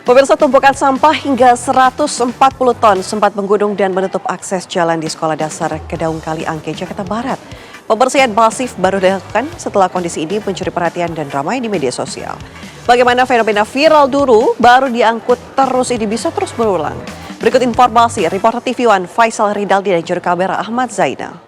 Pemirsa, tumpukan sampah hingga 140 ton sempat menggunung dan menutup akses jalan di Sekolah Dasar Kedaung Kali Angke, Jakarta Barat. Pembersihan masif baru dilakukan setelah kondisi ini mencuri perhatian dan ramai di media sosial. Bagaimana fenomena viral dulu baru diangkut terus ini bisa terus berulang. Berikut informasi reporter TV One Faisal Ridaldi dan juru kamera Ahmad Zainal.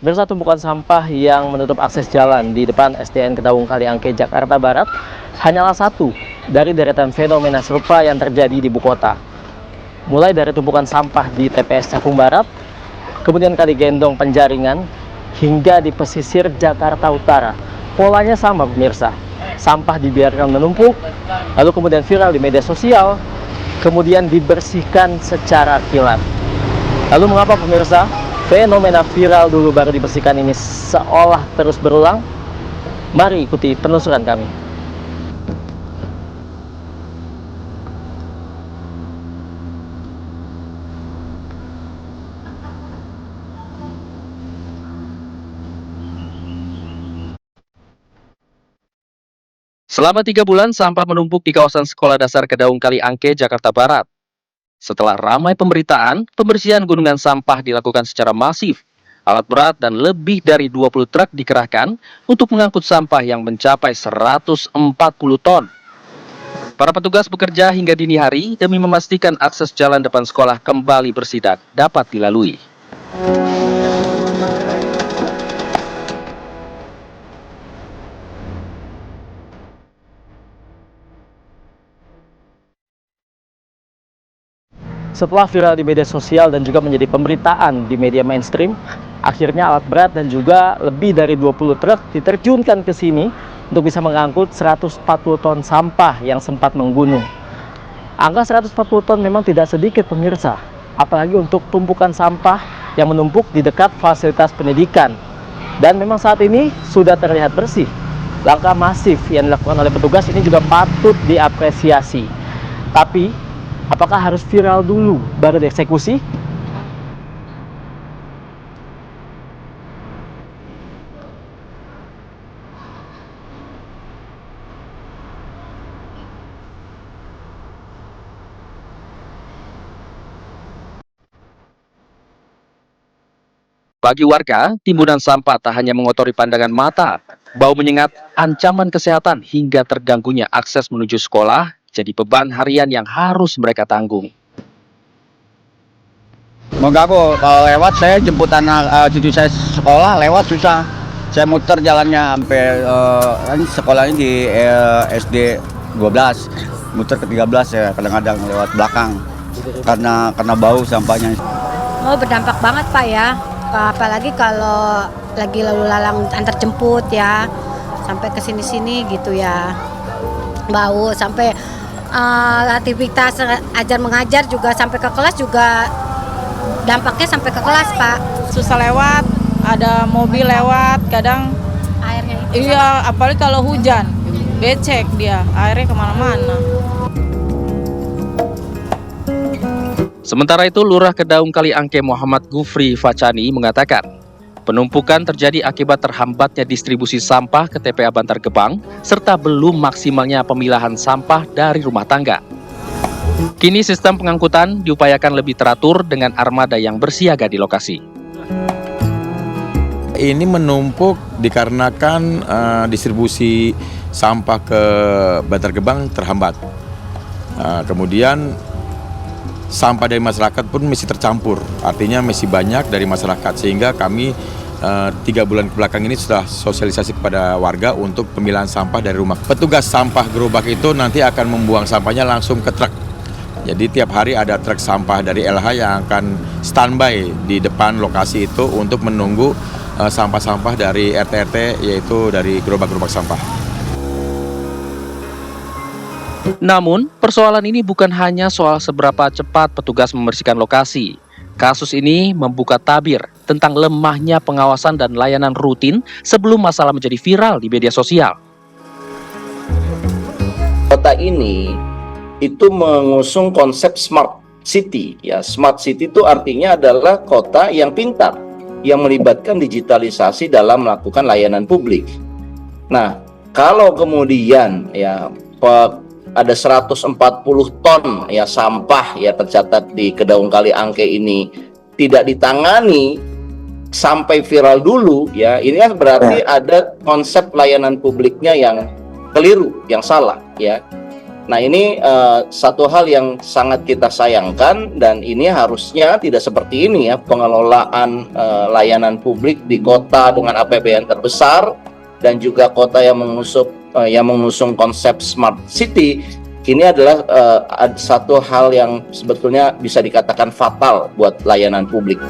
Pemirsa, tumpukan sampah yang menutup akses jalan di depan SDN Kedaung Kali Angke, Jakarta Barat hanyalah satu dari deretan fenomena serupa yang terjadi di ibu kota. Mulai dari tumpukan sampah di TPS Cakung Barat, kemudian Kali Gendong Penjaringan, hingga di pesisir Jakarta Utara. Polanya sama, pemirsa. Sampah dibiarkan menumpuk, lalu kemudian viral di media sosial, kemudian dibersihkan secara kilat. Lalu mengapa, pemirsa, fenomena viral dulu baru dibersihkan ini seolah terus berulang? Mari ikuti penelusuran kami. Selama 3 bulan, sampah menumpuk di kawasan Sekolah Dasar Kedaung Kali Angke, Jakarta Barat. Setelah ramai pemberitaan, pembersihan gunungan sampah dilakukan secara masif. Alat berat dan lebih dari 20 truk dikerahkan untuk mengangkut sampah yang mencapai 140 ton. Para petugas bekerja hingga dini hari demi memastikan akses jalan depan sekolah kembali bersih dan dapat dilalui. Setelah viral di media sosial dan juga menjadi pemberitaan di media mainstream, akhirnya alat berat dan juga lebih dari 20 truk diterjunkan ke sini untuk bisa mengangkut 140 ton sampah yang sempat menggunung. Angka 140 ton memang tidak sedikit, pemirsa, apalagi untuk tumpukan sampah yang menumpuk di dekat fasilitas pendidikan. Dan memang saat ini sudah terlihat bersih. Langkah masif yang dilakukan oleh petugas ini juga patut diapresiasi. Tapi apakah harus viral dulu baru dieksekusi? Bagi warga, timbunan sampah tak hanya mengotori pandangan mata, bau menyengat, ancaman kesehatan hingga terganggunya akses menuju sekolah jadi beban harian yang harus mereka tanggung. Mengganggu, kalau lewat saya jemput anak cucu saya sekolah lewat susah. Saya muter jalannya sampai sekolahnya di SD 12, muter ke 13 ya kadang-kadang lewat belakang karena bau sampahnya. Oh, berdampak banget Pak ya, apalagi kalau lagi lalu lalang antar jemput ya, sampai ke sini-sini gitu ya, bau sampai aktivitas ajar mengajar juga sampai ke kelas juga dampaknya sampai ke kelas Pak. Susah lewat, ada mobil lewat, kadang Airnya itu. iya, apalagi kalau hujan, becek dia, airnya kemana-mana. Sementara itu, Lurah Kedaung Kali Angke Muhammad Gufri Facani mengatakan, penumpukan terjadi akibat terhambatnya distribusi sampah ke TPA Bantar Gebang, serta belum maksimalnya pemilahan sampah dari rumah tangga. Kini sistem pengangkutan diupayakan lebih teratur dengan armada yang bersiaga di lokasi. Ini menumpuk dikarenakan distribusi sampah ke Bantar Gebang terhambat. Kemudian sampah dari masyarakat pun masih tercampur, artinya masih banyak dari masyarakat, sehingga kami 3 bulan kebelakang ini sudah sosialisasi kepada warga untuk pemilahan sampah dari rumah. Petugas sampah gerobak itu nanti akan membuang sampahnya langsung ke truk. Jadi tiap hari ada truk sampah dari LH yang akan standby di depan lokasi itu untuk menunggu sampah-sampah dari RT-RT, yaitu dari gerobak-gerobak sampah. Namun, persoalan ini bukan hanya soal seberapa cepat petugas membersihkan lokasi. Kasus ini membuka tabir tentang lemahnya pengawasan dan layanan rutin sebelum masalah menjadi viral di media sosial. Kota ini itu mengusung konsep smart city. Ya, smart city itu artinya adalah kota yang pintar, yang melibatkan digitalisasi dalam melakukan layanan publik. Nah, kalau kemudian ya ada 140 ton ya sampah ya tercatat di Kedaung Kali Angke ini tidak ditangani sampai viral dulu, ya ini kan berarti ada konsep layanan publiknya yang keliru, yang salah ya. Nah ini satu hal yang sangat kita sayangkan, dan ini harusnya tidak seperti ini ya, pengelolaan layanan publik di kota dengan APBN terbesar dan juga kota yang mengusung konsep smart city. Ini adalah satu hal yang sebetulnya bisa dikatakan fatal buat layanan publik.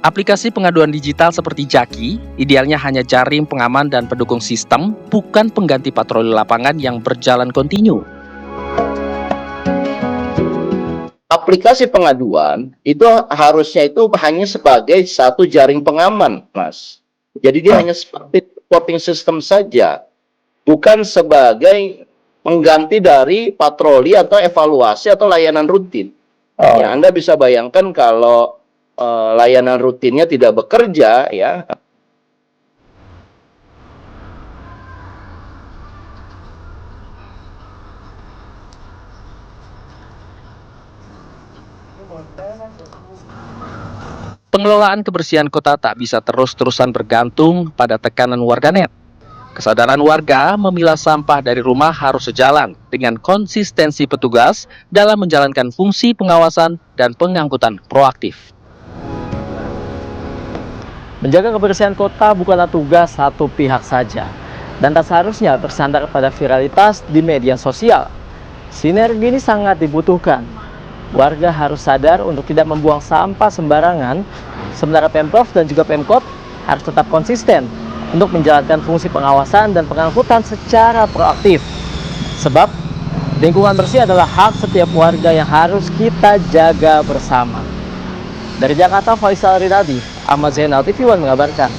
Aplikasi pengaduan digital seperti Jaki idealnya hanya jaring pengaman dan pendukung sistem, bukan pengganti patroli lapangan yang berjalan kontinu. Aplikasi pengaduan itu harusnya itu hanya sebagai satu jaring pengaman, Mas. Jadi dia hanya seperti reporting system saja, bukan sebagai pengganti dari patroli atau evaluasi atau layanan rutin. Ya, Anda bisa bayangkan kalau layanan rutinnya tidak bekerja, ya. Pengelolaan kebersihan kota tak bisa terus-terusan bergantung pada tekanan warganet. Kesadaran warga memilah sampah dari rumah harus sejalan dengan konsistensi petugas dalam menjalankan fungsi pengawasan dan pengangkutan proaktif. Menjaga kebersihan kota bukanlah tugas satu pihak saja, dan tak seharusnya bersandar pada viralitas di media sosial. Sinergi ini sangat dibutuhkan. Warga harus sadar untuk tidak membuang sampah sembarangan, sementara Pemprov dan juga Pemkot harus tetap konsisten untuk menjalankan fungsi pengawasan dan pengangkutan secara proaktif. Sebab lingkungan bersih adalah hak setiap warga yang harus kita jaga bersama. Dari Jakarta, Faisal Rinaldi, Ahmad Zainal, TV One mengabarkan.